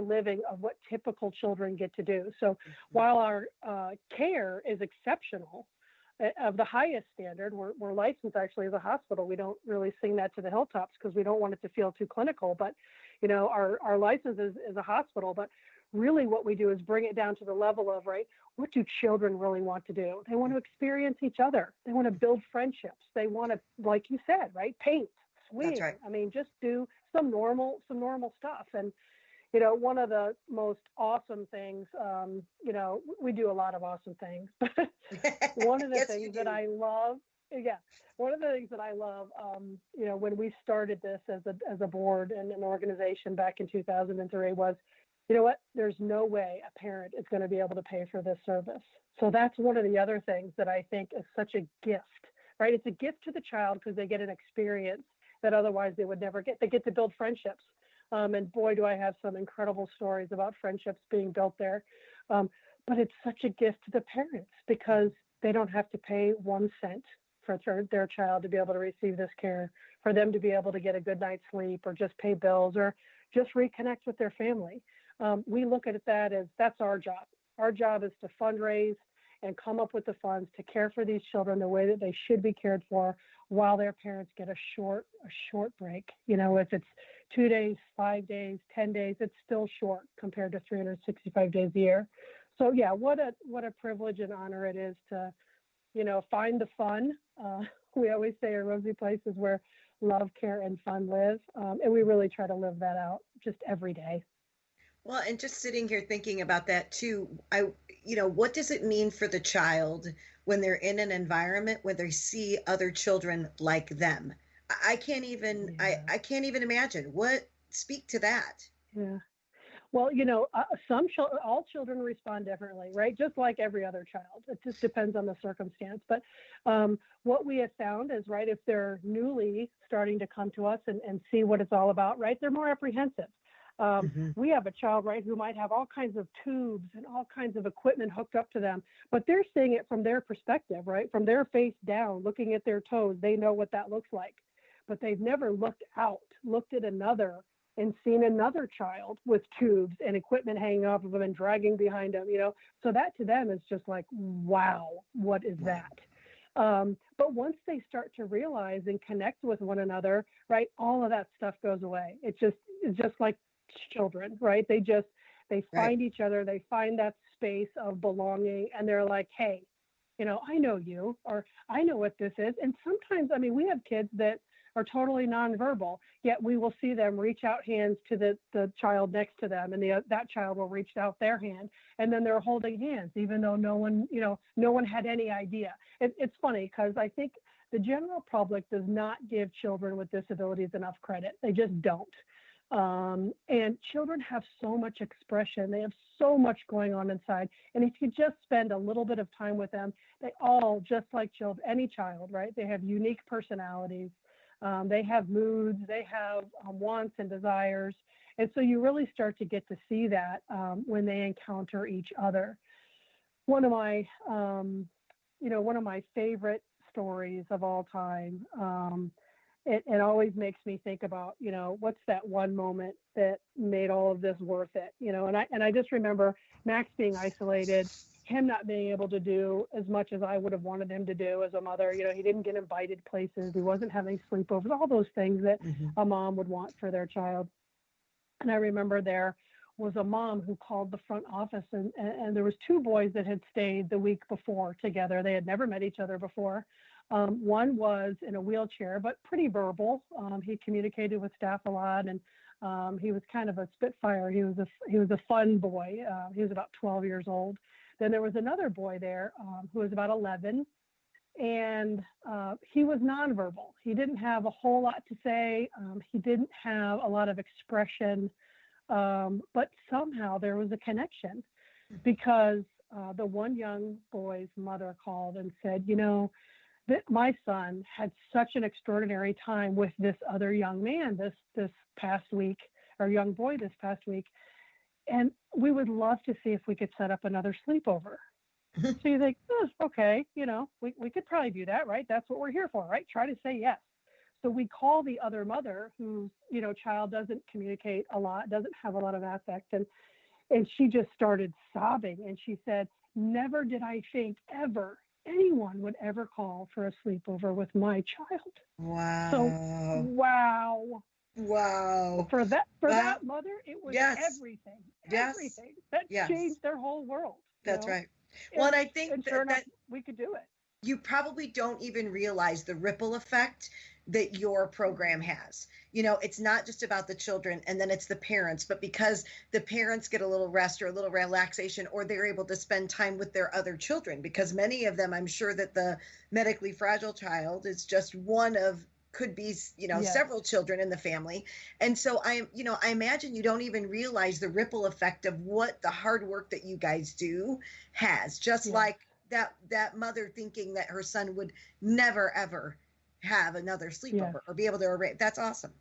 living of what typical children get to do. So while our care is exceptional, of the highest standard, we're licensed actually as a hospital. We don't really sing that to the hilltops because we don't want it to feel too clinical. But, our license is a hospital. But really what we do is bring it down to the level of, right, what do children really want to do? They want to experience each other. They want to build friendships. They want to, like you said, right, paint, swing. That's right. I mean, just do some normal stuff. And one of the most awesome things, we do a lot of awesome things, but one of the Yes, things that I love, one of the things that I love, when we started this as a board and an organization back in 2003 was, you know what, there's no way a parent is going to be able to pay for this service. So that's one of the other things that I think is such a gift, right? It's a gift to the child because they get an experience that otherwise they would never get. They get to build friendships. And boy, do I have some incredible stories about friendships being built there. But it's such a gift to the parents because they don't have to pay 1 cent for their child to be able to receive this care, for them to be able to get a good night's sleep or just pay bills or just reconnect with their family. We look at that as that's our job. Our job is to fundraise and come up with the funds to care for these children the way that they should be cared for while their parents get a short break. If it's 2 days, 5 days, 10 days, it's still short compared to 365 days a year. So yeah, what a privilege and honor it is to, find the fun. We always say A Rosie Place is where love, care, and fun live. And we really try to live that out just every day. Well, and just sitting here thinking about that too, what does it mean for the child when they're in an environment where they see other children like them? I can't even, I can't even imagine. Speak to that. Yeah. Well, all children respond differently, right? Just like every other child. It just depends on the circumstance. But what we have found is, right, if they're newly starting to come to us and see what it's all about, right, they're more apprehensive. We have a child, right, who might have all kinds of tubes and all kinds of equipment hooked up to them, but they're seeing it from their perspective, right, from their face down, looking at their toes. They know what that looks like, but they've never looked at another and seen another child with tubes and equipment hanging off of them and dragging behind them, So that to them is just like, wow, what is that? But once they start to realize and connect with one another, right, all of that stuff goes away. It's just like children, right? They find each other, they find that space of belonging, and they're like, hey, I know you, or I know what this is. And sometimes, I mean, we have kids that are totally nonverbal, yet we will see them reach out hands to the child next to them, and that child will reach out their hand, and then they're holding hands, even though no one had any idea. It's funny because I think the general public does not give children with disabilities enough credit. They just don't. And children have so much expression. They have so much going on inside. And if you just spend a little bit of time with them, they all, just like any child, right? They have unique personalities. They have moods. They have wants and desires. And so you really start to get to see that when they encounter each other. One of my favorite stories of all time, it always makes me think about, what's that one moment that made all of this worth it, and I just remember Max being isolated, him not being able to do as much as I would have wanted him to do as a mother. He didn't get invited places. He wasn't having sleepovers, all those things that a mom would want for their child. And I remember there was a mom who called the front office, and there was 2 boys that had stayed the week before together. They had never met each other before. One was in a wheelchair, but pretty verbal. He communicated with staff a lot, and he was kind of a spitfire. He was a fun boy. He was about 12 years old. Then there was another boy there who was about 11, and he was nonverbal. He didn't have a whole lot to say. He didn't have a lot of expression, but somehow there was a connection because the one young boy's mother called and said, that my son had such an extraordinary time with this other young man this past week, or young boy this past week. And we would love to see if we could set up another sleepover. So you think, okay, we could probably do that, right? That's what we're here for, right? Try to say yes. So we call the other mother whose, child doesn't communicate a lot, doesn't have a lot of affect. And she just started sobbing. And she said, never did I think ever anyone would ever call for a sleepover with my child. So, Wow. wow. Wow. For that Wow. mother, it was Yes. everything, Yes. everything that Yes. changed their whole world, That's right. Well, and and I think and sure enough, that we could do it. you probably don't even realize the ripple effect that your program has. It's not just about the children and then it's the parents, but because the parents get a little rest or a little relaxation, or they're able to spend time with their other children, because many of them, I'm sure that the medically fragile child is just one of, could be, Yes, several children in the family. And so I imagine you don't even realize the ripple effect of what the hard work that you guys do has, just yes, like that mother thinking that her son would never ever have another yes, sleepover or be able to arrange. That's awesome.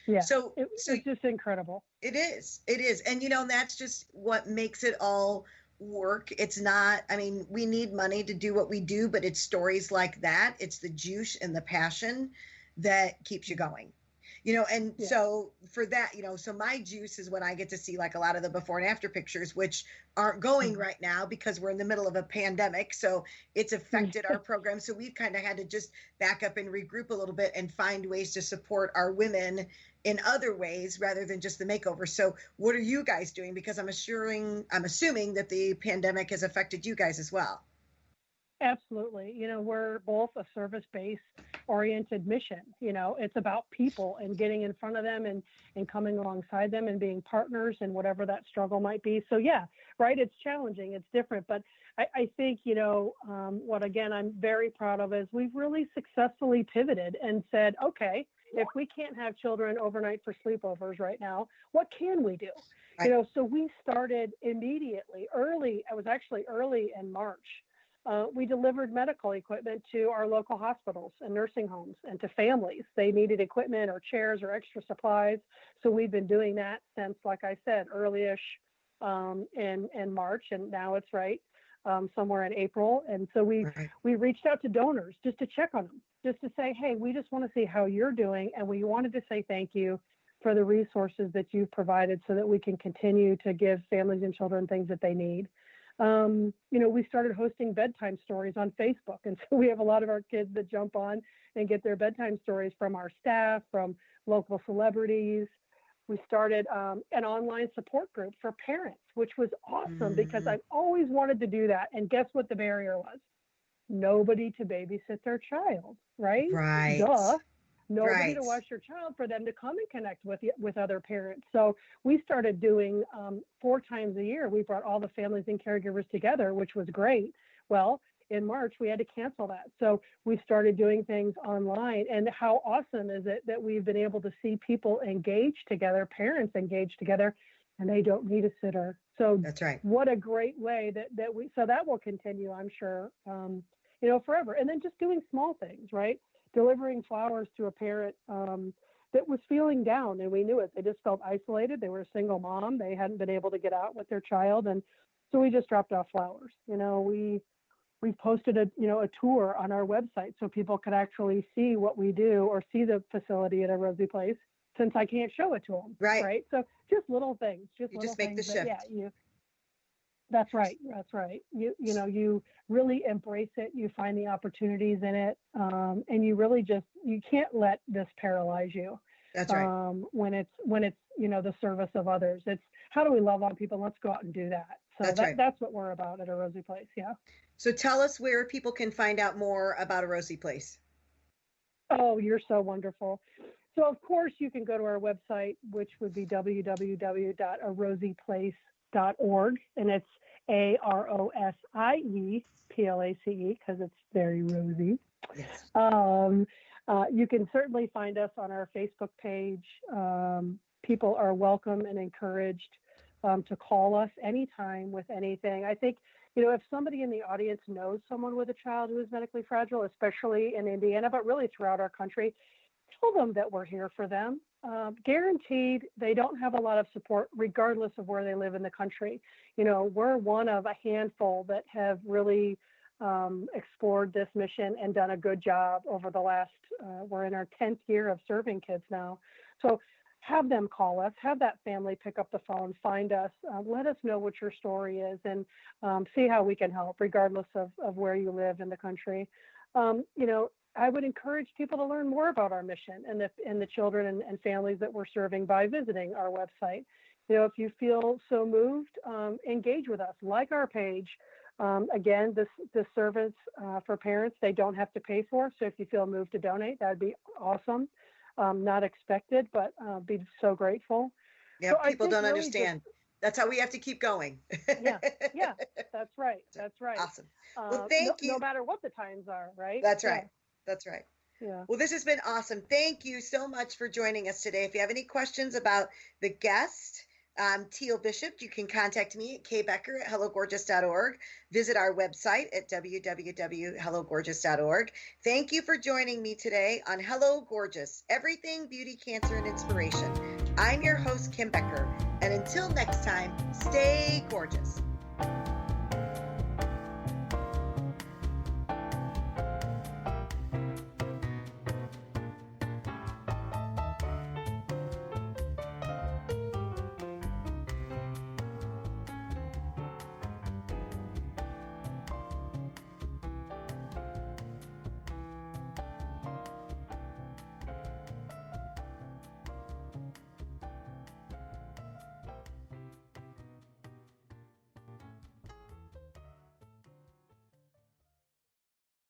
yes. So It's just incredible. it is, and that's just what makes it all work. It's not, I mean, we need money to do what we do, but it's stories like that, it's the juice and the passion that keeps you going. And Yes, so for that, so my juice is when I get to see like a lot of the before and after pictures, which aren't going mhm. right now because we're in the middle of a pandemic. So it's affected our program. So we've kind of had to just back up and regroup a little bit and find ways to support our women in other ways rather than just the makeover. So what are you guys doing? Because I'm assuming that the pandemic has affected you guys as well. Absolutely. We're both a service-based oriented mission. It's about people and getting in front of them and coming alongside them and being partners in whatever that struggle might be. So yeah, right. It's challenging. It's different. But I think, what again, I'm very proud of is we've really successfully pivoted and said, okay, if we can't have children overnight for sleepovers right now, what can we do? Right. So we started immediately early. I was actually early in March. We delivered medical equipment to our local hospitals and nursing homes and to families. They needed equipment or chairs or extra supplies. So we've been doing that since, like I said, early-ish in March, and now it's somewhere in April. And so Right. we reached out to donors just to check on them, just to say, hey, we just want to see how you're doing, and we wanted to say thank you for the resources that you've provided so that we can continue to give families and children things that they need. We started hosting bedtime stories on Facebook. And so we have a lot of our kids that jump on and get their bedtime stories from our staff, from local celebrities. We started an online support group for parents, which was awesome because Mm, I've always wanted to do that. And guess what the barrier was? Nobody to babysit their child, right? right. Duh. Nobody to Right. watch your child for them to come and connect with other parents. So we started doing 4 times a year. We brought all the families and caregivers together, which was great. Well, in March, we had to cancel that. So we started doing things online. And how awesome is it that we've been able to see people engage together, parents engage together, and they don't need a sitter. So That's right. what a great way so that will continue, I'm sure, forever. And then just doing small things, right? Delivering flowers to a parent that was feeling down, and we knew it. They just felt isolated. They were a single mom. They hadn't been able to get out with their child, and so we just dropped off flowers. We posted a tour on our website so people could actually see what we do or see the facility at A Rosie Place, since I can't show it to them, Right. right? So just little things, You just make the but yeah, shift. that's right. That's right. You really embrace it. You find the opportunities in it, and you can't let this paralyze you. That's right. When it's the service of others. It's how do we love on people? Let's go out and do that. So That's right. that's what we're about at A Rosie Place. Yeah. So tell us where people can find out more about A Rosie Place. Oh, you're so wonderful. So of course you can go to our website, which would be www.arosieplace.org, and it's AROSIEPLACE because it's very rosy. Yes. You can certainly find us on our Facebook page. People are welcome and encouraged to call us anytime with anything. I think, if somebody in the audience knows someone with a child who is medically fragile, especially in Indiana, but really throughout our country, tell them that we're here for them. Guaranteed, they don't have a lot of support, regardless of where they live in the country. We're one of a handful that have really explored this mission and done a good job over the last, we're in our 10th year of serving kids now. So have them call us, have that family pick up the phone, find us, let us know what your story is, and see how we can help, regardless of where you live in the country. I would encourage people to learn more about our mission and the children and families that we're serving by visiting our website. If you feel so moved, engage with us, like our page. Again, this service for parents, they don't have to pay for. So if you feel moved to donate, that'd be awesome. Not expected, but be so grateful. Yeah, So people don't really understand. That's how we have to keep going. yeah, that's right. That's right. Awesome. Well, thank you. No matter what the times are, right? That's right. That's right. Yeah. Well, this has been awesome. Thank you so much for joining us today. If you have any questions about the guest, Tieal Bishop, you can contact me at kbecker@hellogorgeous.org. Visit our website at www.hellogorgeous.org. Thank you for joining me today on Hello Gorgeous, Everything Beauty, Cancer, and Inspiration. I'm your host, Kim Becker. And until next time, stay gorgeous.